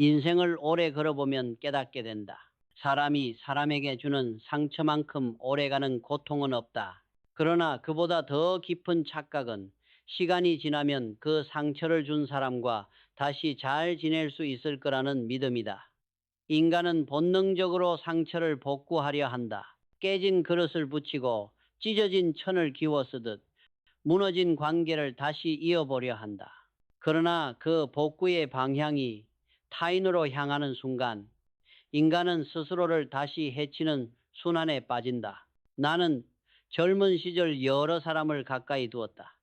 인생을 오래 걸어보면 깨닫게 된다. 사람이 사람에게 주는 상처만큼 오래가는 고통은 없다. 그러나 그보다 더 깊은 착각은 시간이 지나면 그 상처를 준 사람과 다시 잘 지낼 수 있을 거라는 믿음이다. 인간은 본능적으로 상처를 복구하려 한다. 깨진 그릇을 붙이고 찢어진 천을 기워 쓰듯 무너진 관계를 다시 이어보려 한다. 그러나 그 복구의 방향이 타인으로 향하는 순간 인간은 스스로를 다시 해치는 순환에 빠진다. 나는 젊은 시절 여러 사람을 가까이 두었다.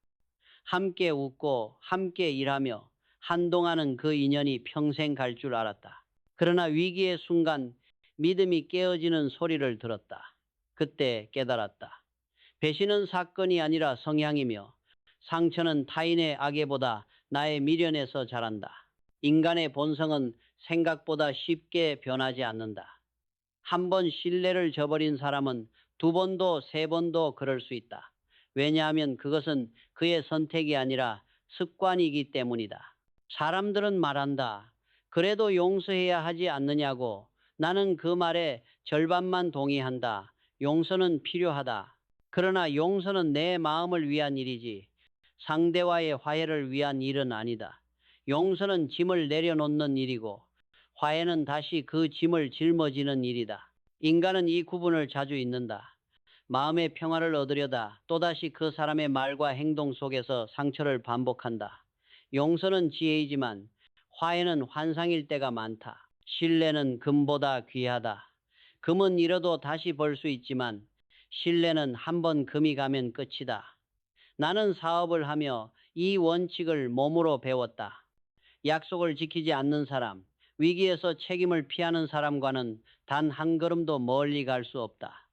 함께 웃고 함께 일하며 한동안은 그 인연이 평생 갈 줄 알았다. 그러나 위기의 순간 믿음이 깨어지는 소리를 들었다. 그때 깨달았다. 배신은 사건이 아니라 성향이며 상처는 타인의 악의보다 나의 미련에서 자란다. 인간의 본성은 생각보다 쉽게 변하지 않는다. 한 번 신뢰를 저버린 사람은 두 번도 세 번도 그럴 수 있다. 왜냐하면 그것은 그의 선택이 아니라 습관이기 때문이다. 사람들은 말한다. 그래도 용서해야 하지 않느냐고. 나는 그 말에 절반만 동의한다. 용서는 필요하다. 그러나 용서는 내 마음을 위한 일이지 상대와의 화해를 위한 일은 아니다. 용서는 짐을 내려놓는 일이고 화해는 다시 그 짐을 짊어지는 일이다. 인간은 이 구분을 자주 잊는다. 마음의 평화를 얻으려다 또다시 그 사람의 말과 행동 속에서 상처를 반복한다. 용서는 지혜이지만 화해는 환상일 때가 많다. 신뢰는 금보다 귀하다. 금은 잃어도 다시 벌 수 있지만 신뢰는 한 번 금이 가면 끝이다. 나는 사업을 하며 이 원칙을 몸으로 배웠다. 약속을 지키지 않는 사람, 위기에서 책임을 피하는 사람과는 단 한 걸음도 멀리 갈 수 없다.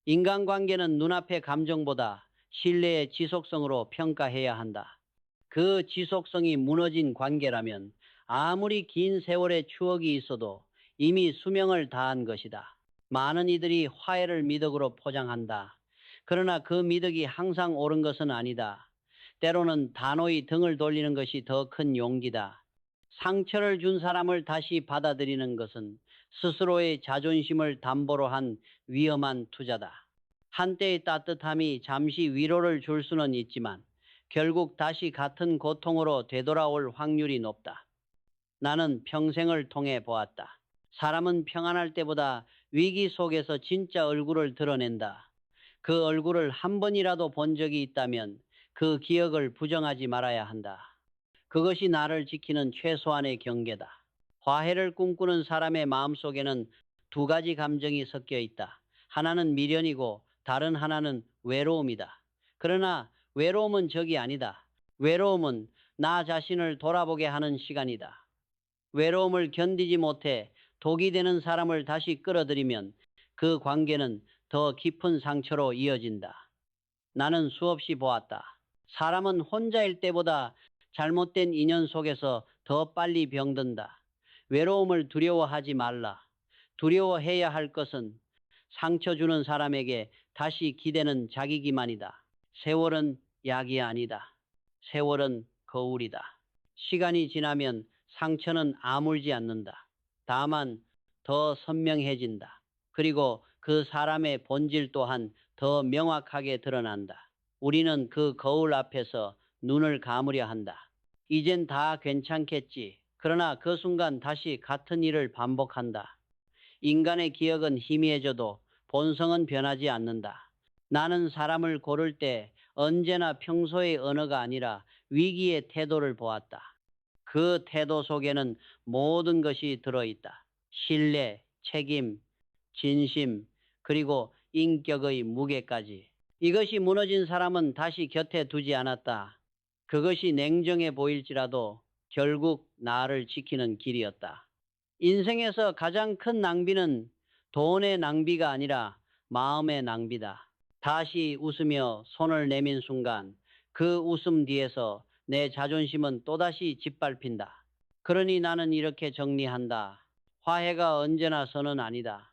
인간관계는 눈앞의 감정보다 신뢰의 지속성으로 평가해야 한다. 그 지속성이 무너진 관계라면 아무리 긴 세월의 추억이 있어도 이미 수명을 다한 것이다. 많은 이들이 화해를 미덕으로 포장한다. 그러나 그 미덕이 항상 옳은 것은 아니다. 때로는 단호히 등을 돌리는 것이 더 큰 용기다. 상처를 준 사람을 다시 받아들이는 것은 스스로의 자존심을 담보로 한 위험한 투자다. 한때의 따뜻함이 잠시 위로를 줄 수는 있지만 결국 다시 같은 고통으로 되돌아올 확률이 높다. 나는 평생을 통해 보았다. 사람은 평안할 때보다 위기 속에서 진짜 얼굴을 드러낸다. 그 얼굴을 한 번이라도 본 적이 있다면 그 기억을 부정하지 말아야 한다. 그것이 나를 지키는 최소한의 경계다. 화해를 꿈꾸는 사람의 마음속에는 두 가지 감정이 섞여 있다. 하나는 미련이고 다른 하나는 외로움이다. 그러나 외로움은 적이 아니다. 외로움은 나 자신을 돌아보게 하는 시간이다. 외로움을 견디지 못해 독이 되는 사람을 다시 끌어들이면 그 관계는 더 깊은 상처로 이어진다. 나는 수없이 보았다. 사람은 혼자일 때보다 잘못된 인연 속에서 더 빨리 병든다. 외로움을 두려워하지 말라. 두려워해야 할 것은 상처 주는 사람에게 다시 기대는 자기 기만이다. 세월은 약이 아니다. 세월은 거울이다. 시간이 지나면 상처는 아물지 않는다. 다만 더 선명해진다. 그리고 그 사람의 본질 또한 더 명확하게 드러난다. 우리는 그 거울 앞에서 눈을 감으려 한다. 이젠 다 괜찮겠지. 그러나 그 순간 다시 같은 일을 반복한다. 인간의 기억은 희미해져도 본성은 변하지 않는다. 나는 사람을 고를 때 언제나 평소의 언어가 아니라 위기의 태도를 보았다. 그 태도 속에는 모든 것이 들어있다. 신뢰, 책임, 진심, 그리고 인격의 무게까지. 이것이 무너진 사람은 다시 곁에 두지 않았다. 그것이 냉정해 보일지라도 결국 나를 지키는 길이었다. 인생에서 가장 큰 낭비는 돈의 낭비가 아니라 마음의 낭비다. 다시 웃으며 손을 내민 순간 그 웃음 뒤에서 내 자존심은 또다시 짓밟힌다. 그러니 나는 이렇게 정리한다. 화해가 언제나 선은 아니다.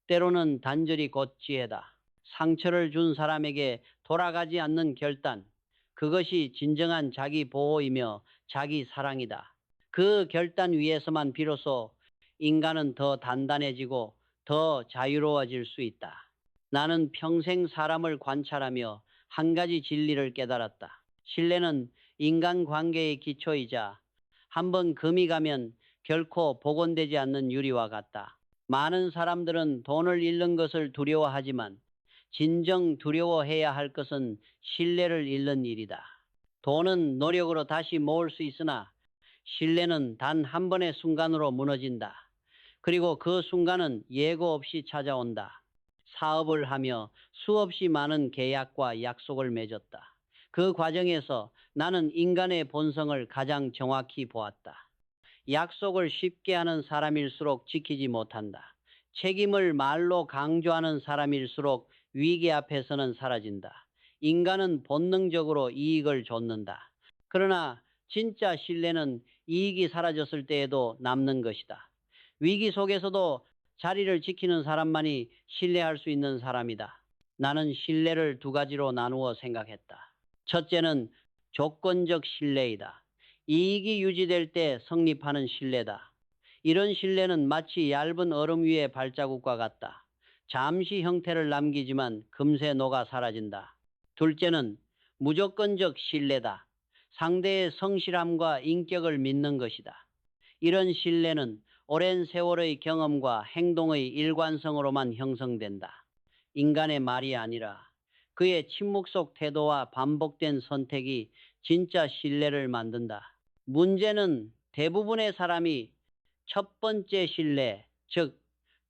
때로는 단절이 곧 지혜다. 상처를 준 사람에게 돌아가지 않는 결단. 그것이 진정한 자기 보호이며 자기 사랑이다. 그 결단 위에서만 비로소 인간은 더 단단해지고 더 자유로워질 수 있다. 나는 평생 사람을 관찰하며 한 가지 진리를 깨달았다. 신뢰는 인간관계의 기초이자 한번 금이 가면 결코 복원되지 않는 유리와 같다. 많은 사람들은 돈을 잃는 것을 두려워하지만 진정 두려워해야 할 것은 신뢰를 잃는 일이다. 돈은 노력으로 다시 모을 수 있으나 신뢰는 단 한 번의 순간으로 무너진다. 그리고 그 순간은 예고 없이 찾아온다. 사업을 하며 수없이 많은 계약과 약속을 맺었다. 그 과정에서 나는 인간의 본성을 가장 정확히 보았다. 약속을 쉽게 하는 사람일수록 지키지 못한다. 책임을 말로 강조하는 사람일수록 위기 앞에서는 사라진다. 인간은 본능적으로 이익을 좇는다. 그러나 진짜 신뢰는 이익이 사라졌을 때에도 남는 것이다. 위기 속에서도 자리를 지키는 사람만이 신뢰할 수 있는 사람이다. 나는 신뢰를 두 가지로 나누어 생각했다. 첫째는 조건적 신뢰이다. 이익이 유지될 때 성립하는 신뢰다. 이런 신뢰는 마치 얇은 얼음 위의 발자국과 같다. 잠시 형태를 남기지만 금세 녹아 사라진다. 둘째는 무조건적 신뢰다. 상대의 성실함과 인격을 믿는 것이다. 이런 신뢰는 오랜 세월의 경험과 행동의 일관성으로만 형성된다. 인간의 말이 아니라 그의 침묵 속 태도와 반복된 선택이 진짜 신뢰를 만든다. 문제는 대부분의 사람이 첫 번째 신뢰, 즉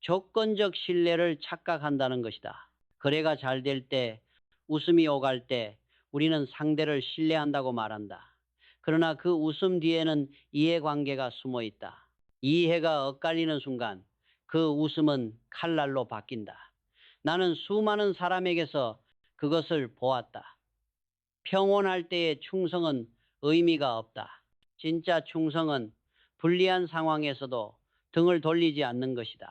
조건적 신뢰를 착각한다는 것이다. 거래가 잘 될 때, 웃음이 오갈 때 우리는 상대를 신뢰한다고 말한다. 그러나 그 웃음 뒤에는 이해관계가 숨어 있다. 이해가 엇갈리는 순간 그 웃음은 칼날로 바뀐다. 나는 수많은 사람에게서 그것을 보았다. 평온할 때의 충성은 의미가 없다. 진짜 충성은 불리한 상황에서도 등을 돌리지 않는 것이다.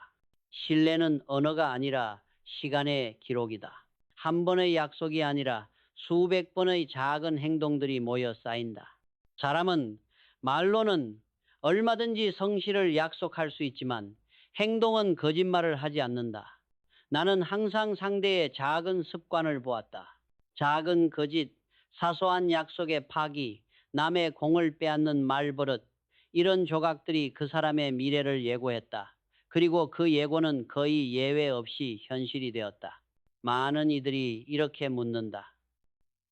신뢰는 언어가 아니라 시간의 기록이다. 한 번의 약속이 아니라 수백 번의 작은 행동들이 모여 쌓인다. 사람은 말로는 얼마든지 성실을 약속할 수 있지만 행동은 거짓말을 하지 않는다. 나는 항상 상대의 작은 습관을 보았다. 작은 거짓, 사소한 약속의 파기, 남의 공을 빼앗는 말버릇, 이런 조각들이 그 사람의 미래를 예고했다. 그리고 그 예고는 거의 예외 없이 현실이 되었다. 많은 이들이 이렇게 묻는다.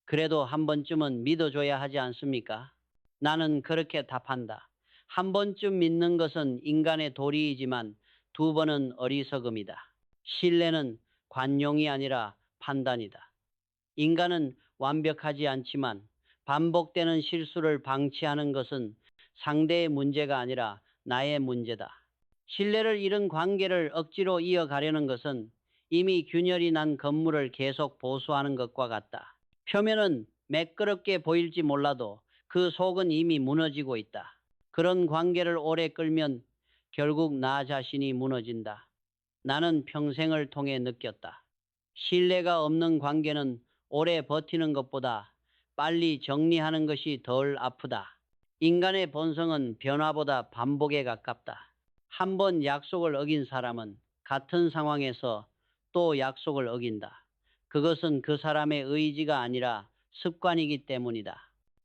그래도 한 번쯤은 믿어줘야 하지 않습니까? 나는 그렇게 답한다. 한 번쯤 믿는 것은 인간의 도리이지만 두 번은 어리석음이다. 신뢰는 관용이 아니라 판단이다. 인간은 완벽하지 않지만 반복되는 실수를 방치하는 것은 상대의 문제가 아니라 나의 문제다. 신뢰를 잃은 관계를 억지로 이어가려는 것은 이미 균열이 난 건물을 계속 보수하는 것과 같다. 표면은 매끄럽게 보일지 몰라도 그 속은 이미 무너지고 있다. 그런 관계를 오래 끌면 결국 나 자신이 무너진다. 나는 평생을 통해 느꼈다. 신뢰가 없는 관계는 오래 버티는 것보다 빨리 정리하는 것이 덜 아프다. 인간의 본성은 변화보다 반복에 가깝다. 한 번 약속을 어긴 사람은 같은 상황에서 또 약속을 어긴다. 그것은 그 사람의 의지가 아니라 습관이기 때문이다.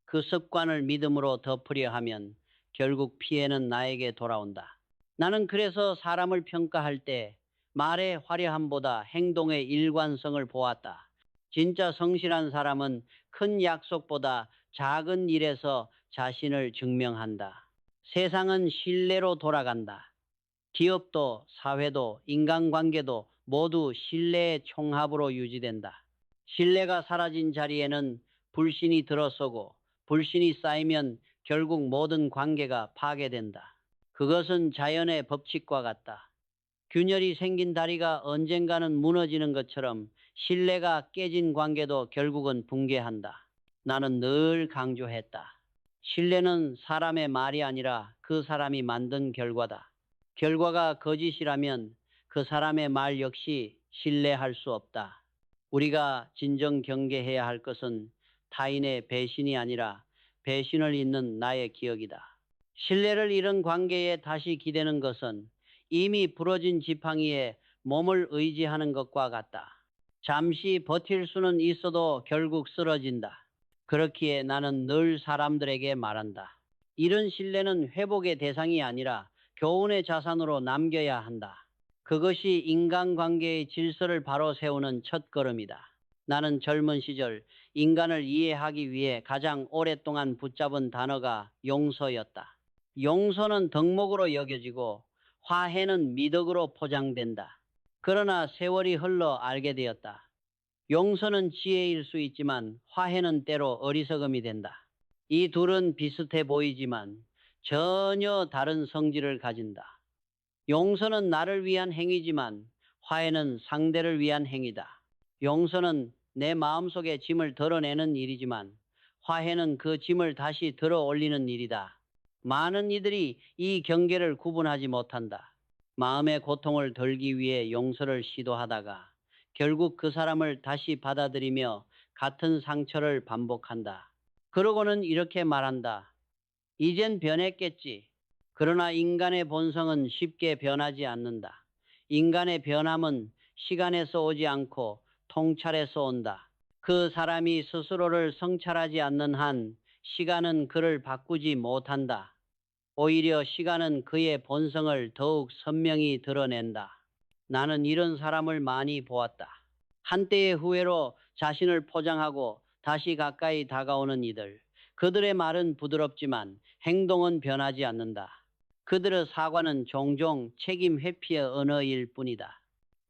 그 습관을 믿음으로 덮으려 하면 결국 피해는 나에게 돌아온다. 나는 그래서 사람을 평가할 때 말의 화려함보다 행동의 일관성을 보았다. 진짜 성실한 사람은 큰 약속보다 작은 일에서 자신을 증명한다. 세상은 신뢰로 돌아간다. 기업도 사회도 인간관계도 모두 신뢰의 총합으로 유지된다. 신뢰가 사라진 자리에는 불신이 들어서고 불신이 쌓이면 결국 모든 관계가 파괴된다. 그것은 자연의 법칙과 같다. 균열이 생긴 다리가 언젠가는 무너지는 것처럼 신뢰가 깨진 관계도 결국은 붕괴한다. 나는 늘 강조했다. 신뢰는 사람의 말이 아니라 그 사람이 만든 결과다. 결과가 거짓이라면 그 사람의 말 역시 신뢰할 수 없다. 우리가 진정 경계해야 할 것은 타인의 배신이 아니라 배신을 잇는 나의 기억이다. 신뢰를 잃은 관계에 다시 기대는 것은 이미 부러진 지팡이에 몸을 의지하는 것과 같다. 잠시 버틸 수는 있어도 결국 쓰러진다. 그렇기에 나는 늘 사람들에게 말한다. 이런 신뢰는 회복의 대상이 아니라 교훈의 자산으로 남겨야 한다. 그것이 인간관계의 질서를 바로 세우는 첫걸음이다. 나는 젊은 시절 인간을 이해하기 위해 가장 오랫동안 붙잡은 단어가 용서였다. 용서는 덕목으로 여겨지고 화해는 미덕으로 포장된다. 그러나 세월이 흘러 알게 되었다. 용서는 지혜일 수 있지만 화해는 때로 어리석음이 된다. 이 둘은 비슷해 보이지만 전혀 다른 성질을 가진다. 용서는 나를 위한 행위지만 화해는 상대를 위한 행위다. 용서는 내 마음속의 짐을 덜어내는 일이지만 화해는 그 짐을 다시 들어 올리는 일이다. 많은 이들이 이 경계를 구분하지 못한다. 마음의 고통을 덜기 위해 용서를 시도하다가 결국 그 사람을 다시 받아들이며 같은 상처를 반복한다. 그러고는 이렇게 말한다. 이젠 변했겠지. 그러나 인간의 본성은 쉽게 변하지 않는다. 인간의 변함은 시간에서 오지 않고 통찰에서 온다. 그 사람이 스스로를 성찰하지 않는 한 시간은 그를 바꾸지 못한다. 오히려 시간은 그의 본성을 더욱 선명히 드러낸다. 나는 이런 사람을 많이 보았다. 한때의 후회로 자신을 포장하고 다시 가까이 다가오는 이들. 그들의 말은 부드럽지만 행동은 변하지 않는다. 그들의 사과는 종종 책임 회피의 언어일 뿐이다.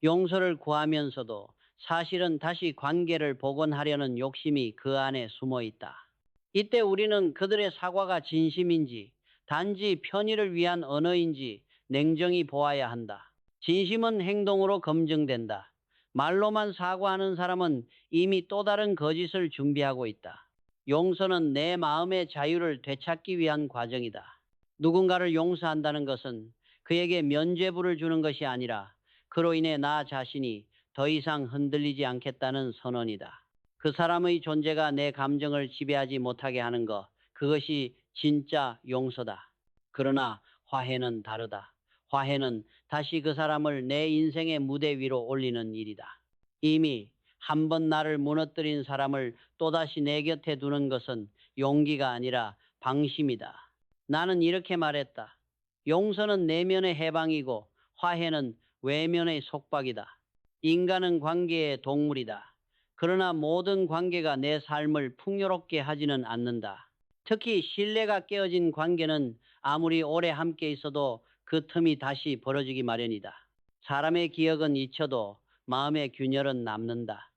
용서를 구하면서도 사실은 다시 관계를 복원하려는 욕심이 그 안에 숨어 있다. 이때 우리는 그들의 사과가 진심인지 단지 편의를 위한 언어인지 냉정히 보아야 한다. 진심은 행동으로 검증된다. 말로만 사과하는 사람은 이미 또 다른 거짓을 준비하고 있다. 용서는 내 마음의 자유를 되찾기 위한 과정이다. 누군가를 용서한다는 것은 그에게 면죄부를 주는 것이 아니라 그로 인해 나 자신이 더 이상 흔들리지 않겠다는 선언이다. 그 사람의 존재가 내 감정을 지배하지 못하게 하는 것, 그것이 진짜 용서다. 그러나 화해는 다르다. 화해는 다시 그 사람을 내 인생의 무대 위로 올리는 일이다. 이미 한 번 나를 무너뜨린 사람을 또다시 내 곁에 두는 것은 용기가 아니라 방심이다. 나는 이렇게 말했다. 용서는 내면의 해방이고 화해는 외면의 속박이다. 인간은 관계의 동물이다. 그러나 모든 관계가 내 삶을 풍요롭게 하지는 않는다. 특히 신뢰가 깨어진 관계는 아무리 오래 함께 있어도 그 틈이 다시 벌어지기 마련이다. 사람의 기억은 잊혀도 마음의 균열은 남는다.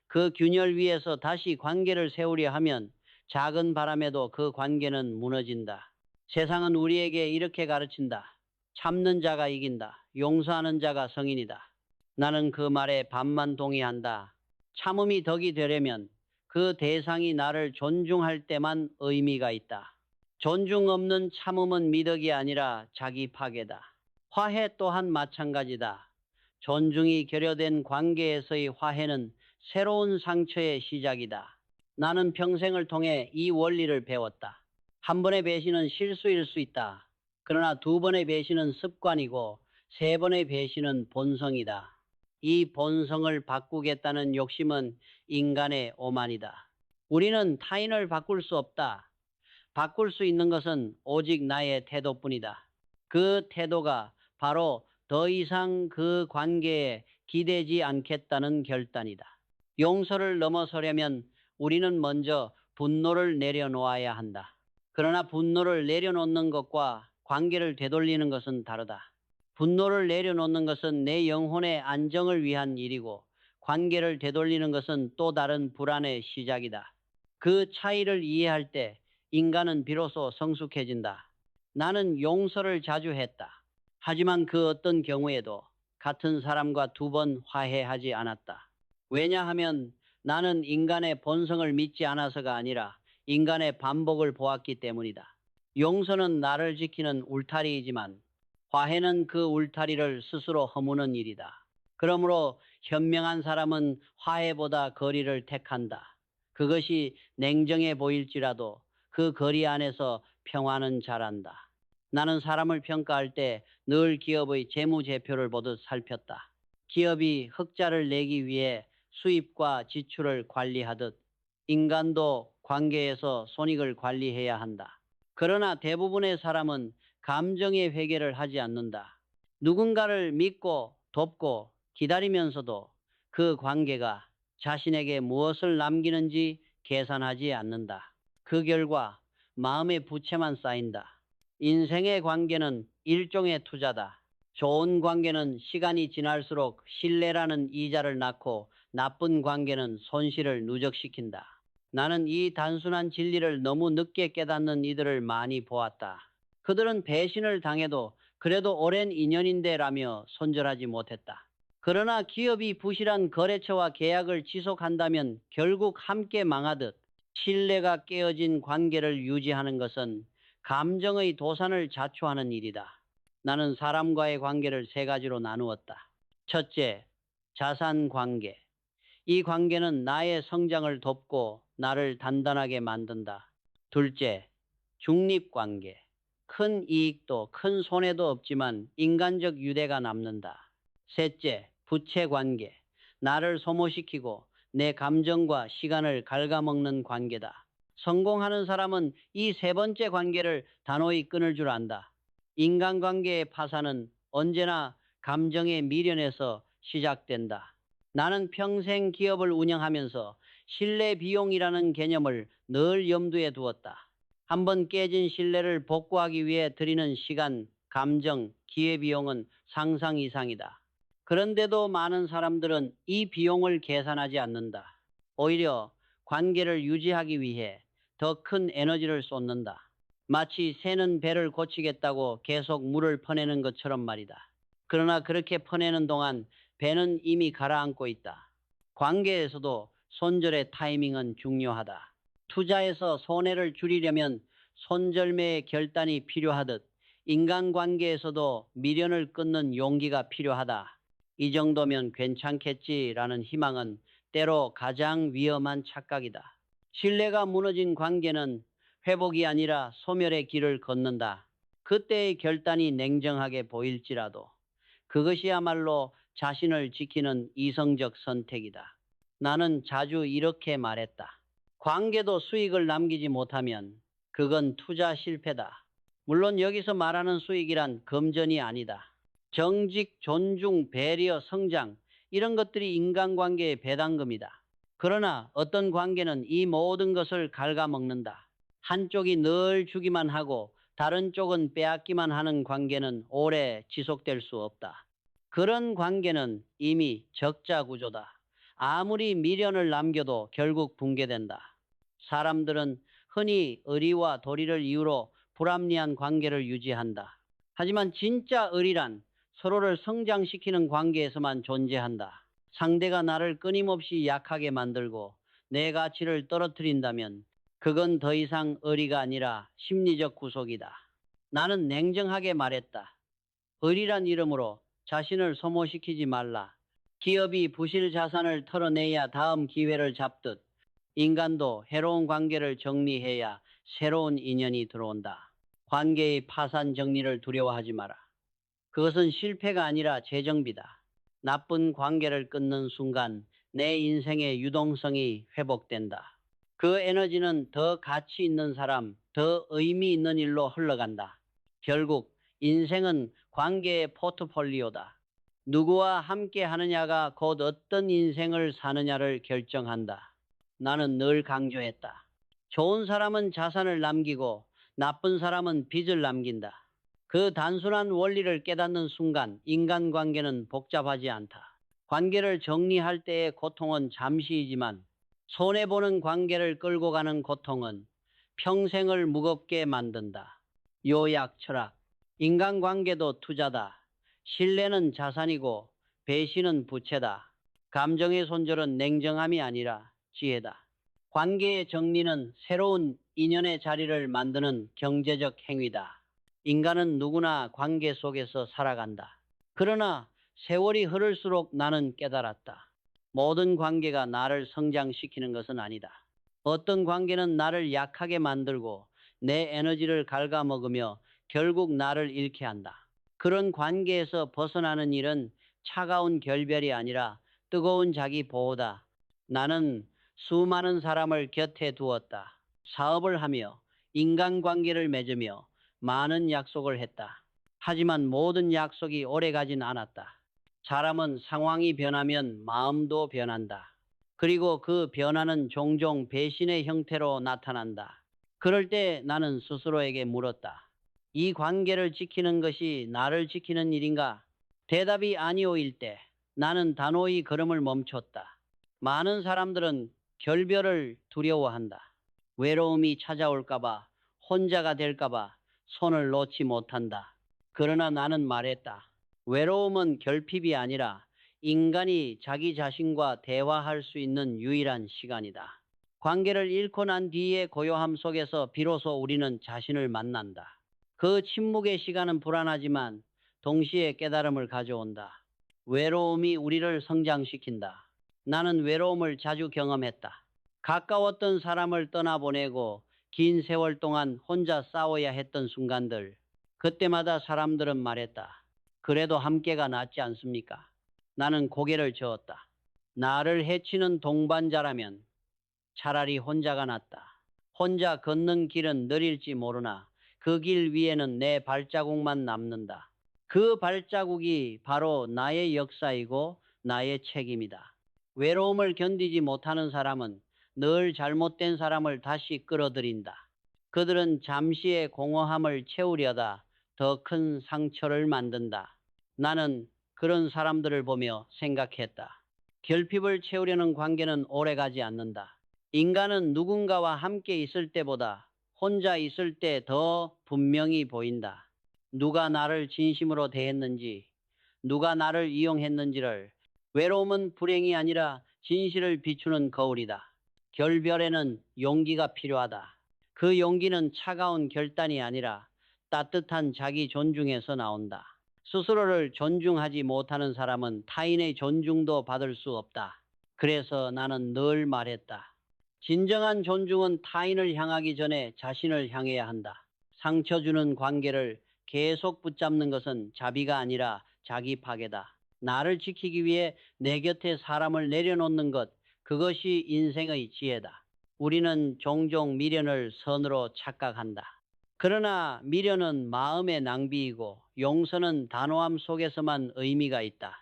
그 균열 위에서 다시 관계를 세우려 하면 작은 바람에도 그 관계는 무너진다. 세상은 우리에게 이렇게 가르친다. 참는 자가 이긴다. 용서하는 자가 성인이다. 나는 그 말에 반만 동의한다. 참음이 덕이 되려면 그 대상이 나를 존중할 때만 의미가 있다. 존중 없는 참음은 미덕이 아니라 자기 파괴다. 화해 또한 마찬가지다. 존중이 결여된 관계에서의 화해는 새로운 상처의 시작이다. 나는 평생을 통해 이 원리를 배웠다. 한 번의 배신은 실수일 수 있다. 그러나 두 번의 배신은 습관이고 세 번의 배신은 본성이다. 이 본성을 바꾸겠다는 욕심은 인간의 오만이다. 우리는 타인을 바꿀 수 없다. 바꿀 수 있는 것은 오직 나의 태도뿐이다. 그 태도가 바로 더 이상 그 관계에 기대지 않겠다는 결단이다. 용서를 넘어서려면 우리는 먼저 분노를 내려놓아야 한다. 그러나 분노를 내려놓는 것과 관계를 되돌리는 것은 다르다. 분노를 내려놓는 것은 내 영혼의 안정을 위한 일이고 관계를 되돌리는 것은 또 다른 불안의 시작이다. 그 차이를 이해할 때 인간은 비로소 성숙해진다. 나는 용서를 자주 했다. 하지만 그 어떤 경우에도 같은 사람과 두 번 화해하지 않았다. 왜냐하면 나는 인간의 본성을 믿지 않아서가 아니라 인간의 반복을 보았기 때문이다. 용서는 나를 지키는 울타리이지만 화해는 그 울타리를 스스로 허무는 일이다. 그러므로 현명한 사람은 화해보다 거리를 택한다. 그것이 냉정해 보일지라도 그 거리 안에서 평화는 자란다. 나는 사람을 평가할 때 늘 기업의 재무제표를 보듯 살폈다. 기업이 흑자를 내기 위해 수입과 지출을 관리하듯 인간도 관계에서 손익을 관리해야 한다. 그러나 대부분의 사람은 감정의 회개를 하지 않는다. 누군가를 믿고 돕고 기다리면서도 그 관계가 자신에게 무엇을 남기는지 계산하지 않는다. 그 결과 마음의 부채만 쌓인다. 인생의 관계는 일종의 투자다. 좋은 관계는 시간이 지날수록 신뢰라는 이자를 낳고 나쁜 관계는 손실을 누적시킨다. 나는 이 단순한 진리를 너무 늦게 깨닫는 이들을 많이 보았다. 그들은 배신을 당해도 그래도 오랜 인연인데라며 손절하지 못했다. 그러나 기업이 부실한 거래처와 계약을 지속한다면 결국 함께 망하듯 신뢰가 깨어진 관계를 유지하는 것은 감정의 도산을 자초하는 일이다. 나는 사람과의 관계를 세 가지로 나누었다. 첫째, 자산 관계. 이 관계는 나의 성장을 돕고 나를 단단하게 만든다. 둘째, 중립 관계. 큰 이익도 큰 손해도 없지만 인간적 유대가 남는다. 셋째, 부채 관계. 나를 소모시키고 내 감정과 시간을 갉아먹는 관계다. 성공하는 사람은 이 세 번째 관계를 단호히 끊을 줄 안다. 인간관계의 파산은 언제나 감정의 미련에서 시작된다. 나는 평생 기업을 운영하면서 신뢰 비용이라는 개념을 늘 염두에 두었다. 한번 깨진 신뢰를 복구하기 위해 들이는 시간, 감정, 기회비용은 상상 이상이다. 그런데도 많은 사람들은 이 비용을 계산하지 않는다. 오히려 관계를 유지하기 위해 더 큰 에너지를 쏟는다. 마치 새는 배를 고치겠다고 계속 물을 퍼내는 것처럼 말이다. 그러나 그렇게 퍼내는 동안 배는 이미 가라앉고 있다. 관계에서도 손절의 타이밍은 중요하다. 투자에서 손해를 줄이려면 손절매의 결단이 필요하듯 인간관계에서도 미련을 끊는 용기가 필요하다. 이 정도면 괜찮겠지라는 희망은 때로 가장 위험한 착각이다. 신뢰가 무너진 관계는 회복이 아니라 소멸의 길을 걷는다. 그때의 결단이 냉정하게 보일지라도 그것이야말로 자신을 지키는 이성적 선택이다. 나는 자주 이렇게 말했다. 관계도 수익을 남기지 못하면 그건 투자 실패다. 물론 여기서 말하는 수익이란 금전이 아니다. 정직, 존중, 배려, 성장 이런 것들이 인간관계의 배당금이다. 그러나 어떤 관계는 이 모든 것을 갉아먹는다. 한쪽이 늘 주기만 하고 다른 쪽은 빼앗기만 하는 관계는 오래 지속될 수 없다. 그런 관계는 이미 적자 구조다. 아무리 미련을 남겨도 결국 붕괴된다. 사람들은 흔히 의리와 도리를 이유로 불합리한 관계를 유지한다. 하지만 진짜 의리란 서로를 성장시키는 관계에서만 존재한다. 상대가 나를 끊임없이 약하게 만들고 내 가치를 떨어뜨린다면 그건 더 이상 의리가 아니라 심리적 구속이다. 나는 냉정하게 말했다. 의리란 이름으로 자신을 소모시키지 말라. 기업이 부실 자산을 털어내야 다음 기회를 잡듯 인간도 해로운 관계를 정리해야 새로운 인연이 들어온다. 관계의 파산 정리를 두려워하지 마라. 그것은 실패가 아니라 재정비다. 나쁜 관계를 끊는 순간 내 인생의 유동성이 회복된다. 그 에너지는 더 가치 있는 사람, 더 의미 있는 일로 흘러간다. 결국 인생은 관계의 포트폴리오다. 누구와 함께 하느냐가 곧 어떤 인생을 사느냐를 결정한다. 나는 늘 강조했다. 좋은 사람은 자산을 남기고 나쁜 사람은 빚을 남긴다. 그 단순한 원리를 깨닫는 순간 인간관계는 복잡하지 않다. 관계를 정리할 때의 고통은 잠시이지만 손해보는 관계를 끌고 가는 고통은 평생을 무겁게 만든다. 요약 철학. 인간관계도 투자다. 신뢰는 자산이고 배신은 부채다. 감정의 손절은 냉정함이 아니라 지혜다. 관계의 정리는 새로운 인연의 자리를 만드는 경제적 행위다. 인간은 누구나 관계 속에서 살아간다. 그러나 세월이 흐를수록 나는 깨달았다. 모든 관계가 나를 성장시키는 것은 아니다. 어떤 관계는 나를 약하게 만들고 내 에너지를 갉아먹으며 결국 나를 잃게 한다. 그런 관계에서 벗어나는 일은 차가운 결별이 아니라 뜨거운 자기 보호다. 나는 수많은 사람을 곁에 두었다. 사업을 하며 인간관계를 맺으며 많은 약속을 했다. 하지만 모든 약속이 오래가진 않았다. 사람은 상황이 변하면 마음도 변한다. 그리고 그 변화는 종종 배신의 형태로 나타난다. 그럴 때 나는 스스로에게 물었다. 이 관계를 지키는 것이 나를 지키는 일인가? 대답이 아니오일 때 나는 단호히 걸음을 멈췄다. 많은 사람들은 결별을 두려워한다. 외로움이 찾아올까봐, 혼자가 될까봐 손을 놓지 못한다. 그러나 나는 말했다. 외로움은 결핍이 아니라 인간이 자기 자신과 대화할 수 있는 유일한 시간이다. 관계를 잃고 난 뒤의 고요함 속에서 비로소 우리는 자신을 만난다. 그 침묵의 시간은 불안하지만 동시에 깨달음을 가져온다. 외로움이 우리를 성장시킨다. 나는 외로움을 자주 경험했다. 가까웠던 사람을 떠나보내고 긴 세월 동안 혼자 싸워야 했던 순간들. 그때마다 사람들은 말했다. 그래도 함께가 낫지 않습니까? 나는 고개를 저었다. 나를 해치는 동반자라면 차라리 혼자가 낫다. 혼자 걷는 길은 느릴지 모르나 그 길 위에는 내 발자국만 남는다. 그 발자국이 바로 나의 역사이고 나의 책임이다. 외로움을 견디지 못하는 사람은 늘 잘못된 사람을 다시 끌어들인다. 그들은 잠시의 공허함을 채우려다 더 큰 상처를 만든다. 나는 그런 사람들을 보며 생각했다. 결핍을 채우려는 관계는 오래가지 않는다. 인간은 누군가와 함께 있을 때보다 혼자 있을 때 더 분명히 보인다. 누가 나를 진심으로 대했는지, 누가 나를 이용했는지를. 외로움은 불행이 아니라 진실을 비추는 거울이다. 결별에는 용기가 필요하다. 그 용기는 차가운 결단이 아니라 따뜻한 자기 존중에서 나온다. 스스로를 존중하지 못하는 사람은 타인의 존중도 받을 수 없다. 그래서 나는 늘 말했다. 진정한 존중은 타인을 향하기 전에 자신을 향해야 한다. 상처 주는 관계를 계속 붙잡는 것은 자비가 아니라 자기 파괴다. 나를 지키기 위해 내 곁에 사람을 내려놓는 것, 그것이 인생의 지혜다. 우리는 종종 미련을 선으로 착각한다. 그러나 미련은 마음의 낭비이고 용서는 단호함 속에서만 의미가 있다.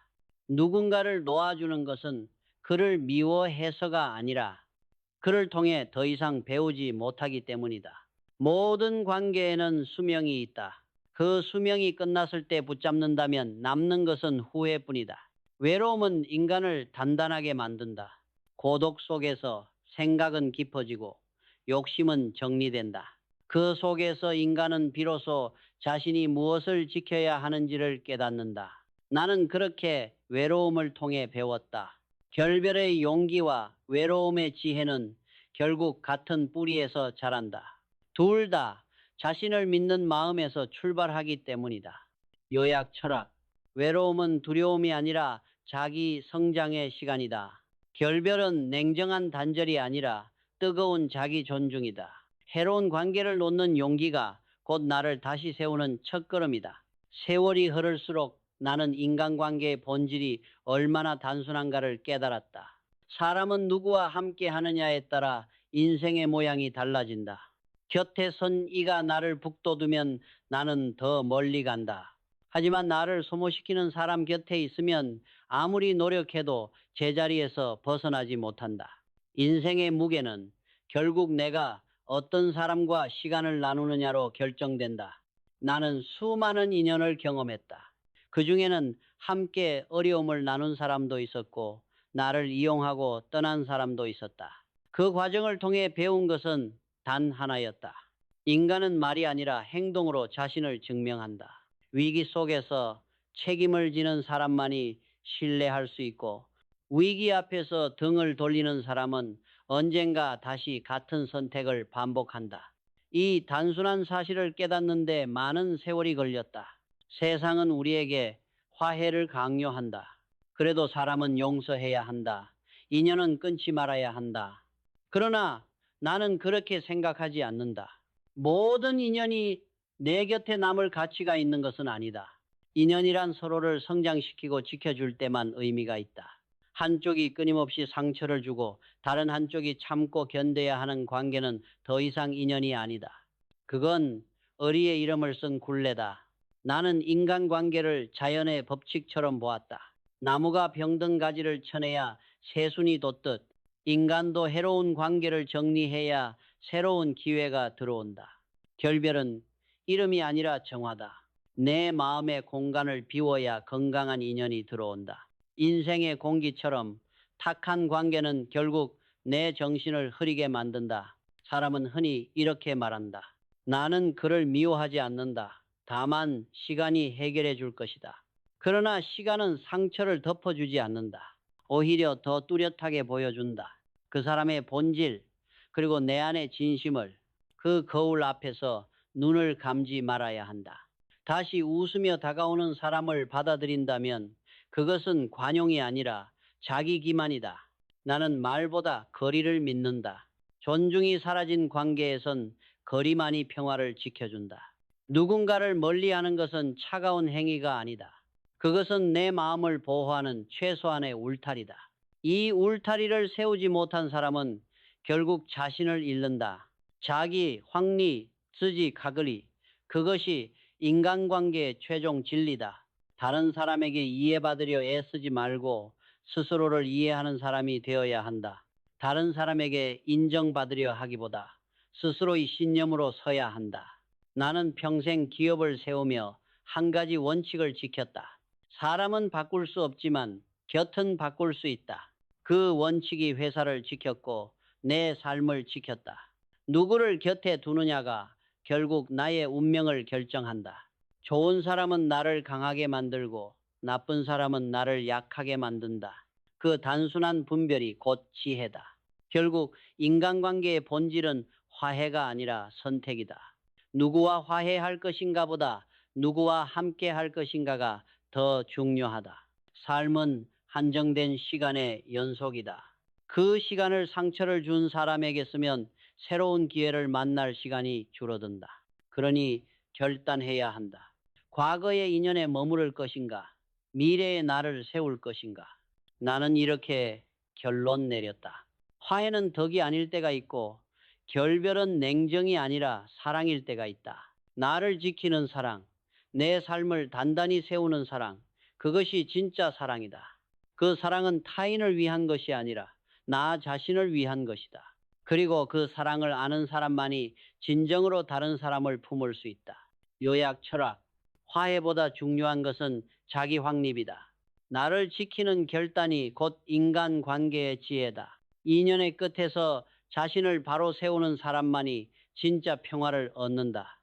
누군가를 놓아주는 것은 그를 미워해서가 아니라 그를 통해 더 이상 배우지 못하기 때문이다. 모든 관계에는 수명이 있다. 그 수명이 끝났을 때 붙잡는다면 남는 것은 후회뿐이다. 외로움은 인간을 단단하게 만든다. 고독 속에서 생각은 깊어지고 욕심은 정리된다. 그 속에서 인간은 비로소 자신이 무엇을 지켜야 하는지를 깨닫는다. 나는 그렇게 외로움을 통해 배웠다. 결별의 용기와 외로움의 지혜는 결국 같은 뿌리에서 자란다. 둘 다 자신을 믿는 마음에서 출발하기 때문이다. 요약 철학. 외로움은 두려움이 아니라 자기 성장의 시간이다. 결별은 냉정한 단절이 아니라 뜨거운 자기 존중이다. 해로운 관계를 놓는 용기가 곧 나를 다시 세우는 첫걸음이다. 세월이 흐를수록 나는 인간관계의 본질이 얼마나 단순한가를 깨달았다. 사람은 누구와 함께 하느냐에 따라 인생의 모양이 달라진다. 곁에 선 이가 나를 북돋우면 나는 더 멀리 간다. 하지만 나를 소모시키는 사람 곁에 있으면 아무리 노력해도 제자리에서 벗어나지 못한다. 인생의 무게는 결국 내가 어떤 사람과 시간을 나누느냐로 결정된다. 나는 수많은 인연을 경험했다. 그 중에는 함께 어려움을 나눈 사람도 있었고 나를 이용하고 떠난 사람도 있었다. 그 과정을 통해 배운 것은 단 하나였다. 인간은 말이 아니라 행동으로 자신을 증명한다. 위기 속에서 책임을 지는 사람만이 신뢰할 수 있고 위기 앞에서 등을 돌리는 사람은 언젠가 다시 같은 선택을 반복한다. 이 단순한 사실을 깨닫는데 많은 세월이 걸렸다. 세상은 우리에게 화해를 강요한다. 그래도 사람은 용서해야 한다. 인연은 끊지 말아야 한다. 그러나 나는 그렇게 생각하지 않는다. 모든 인연이 내 곁에 남을 가치가 있는 것은 아니다. 인연이란 서로를 성장시키고 지켜줄 때만 의미가 있다. 한쪽이 끊임없이 상처를 주고 다른 한쪽이 참고 견뎌야 하는 관계는 더 이상 인연이 아니다. 그건 어리의 이름을 쓴 굴레다. 나는 인간관계를 자연의 법칙처럼 보았다. 나무가 병든 가지를 쳐내야 새순이 돋듯 인간도 해로운 관계를 정리해야 새로운 기회가 들어온다. 결별은 이름이 아니라 정화다. 내 마음의 공간을 비워야 건강한 인연이 들어온다. 인생의 공기처럼 탁한 관계는 결국 내 정신을 흐리게 만든다. 사람은 흔히 이렇게 말한다. 나는 그를 미워하지 않는다. 다만 시간이 해결해 줄 것이다. 그러나 시간은 상처를 덮어주지 않는다. 오히려 더 뚜렷하게 보여준다. 그 사람의 본질, 그리고 내 안의 진심을. 그 거울 앞에서 눈을 감지 말아야 한다. 다시 웃으며 다가오는 사람을 받아들인다면 그것은 관용이 아니라 자기 기만이다. 나는 말보다 거리를 믿는다. 존중이 사라진 관계에선 거리만이 평화를 지켜준다. 누군가를 멀리하는 것은 차가운 행위가 아니다. 그것은 내 마음을 보호하는 최소한의 울타리다. 이 울타리를 세우지 못한 사람은 결국 자신을 잃는다. 자기, 확리, 스지, 가글이. 그것이 인간관계의 최종 진리다. 다른 사람에게 이해받으려 애쓰지 말고 스스로를 이해하는 사람이 되어야 한다. 다른 사람에게 인정받으려 하기보다 스스로의 신념으로 서야 한다. 나는 평생 기업을 세우며 한 가지 원칙을 지켰다. 사람은 바꿀 수 없지만 곁은 바꿀 수 있다. 그 원칙이 회사를 지켰고 내 삶을 지켰다. 누구를 곁에 두느냐가 결국 나의 운명을 결정한다. 좋은 사람은 나를 강하게 만들고 나쁜 사람은 나를 약하게 만든다. 그 단순한 분별이 곧 지혜다. 결국 인간관계의 본질은 화해가 아니라 선택이다. 누구와 화해할 것인가 보다 누구와 함께 할 것인가가 더 중요하다. 삶은 한정된 시간의 연속이다. 그 시간을 상처를 준 사람에게 쓰면 새로운 기회를 만날 시간이 줄어든다. 그러니 결단해야 한다. 과거의 인연에 머무를 것인가? 미래의 나를 세울 것인가? 나는 이렇게 결론 내렸다. 화해는 덕이 아닐 때가 있고 결별은 냉정이 아니라 사랑일 때가 있다. 나를 지키는 사랑, 내 삶을 단단히 세우는 사랑, 그것이 진짜 사랑이다. 그 사랑은 타인을 위한 것이 아니라 나 자신을 위한 것이다. 그리고 그 사랑을 아는 사람만이 진정으로 다른 사람을 품을 수 있다. 요약 철학. 화해보다 중요한 것은 자기 확립이다. 나를 지키는 결단이 곧 인간관계의 지혜다. 인연의 끝에서 자신을 바로 세우는 사람만이 진짜 평화를 얻는다.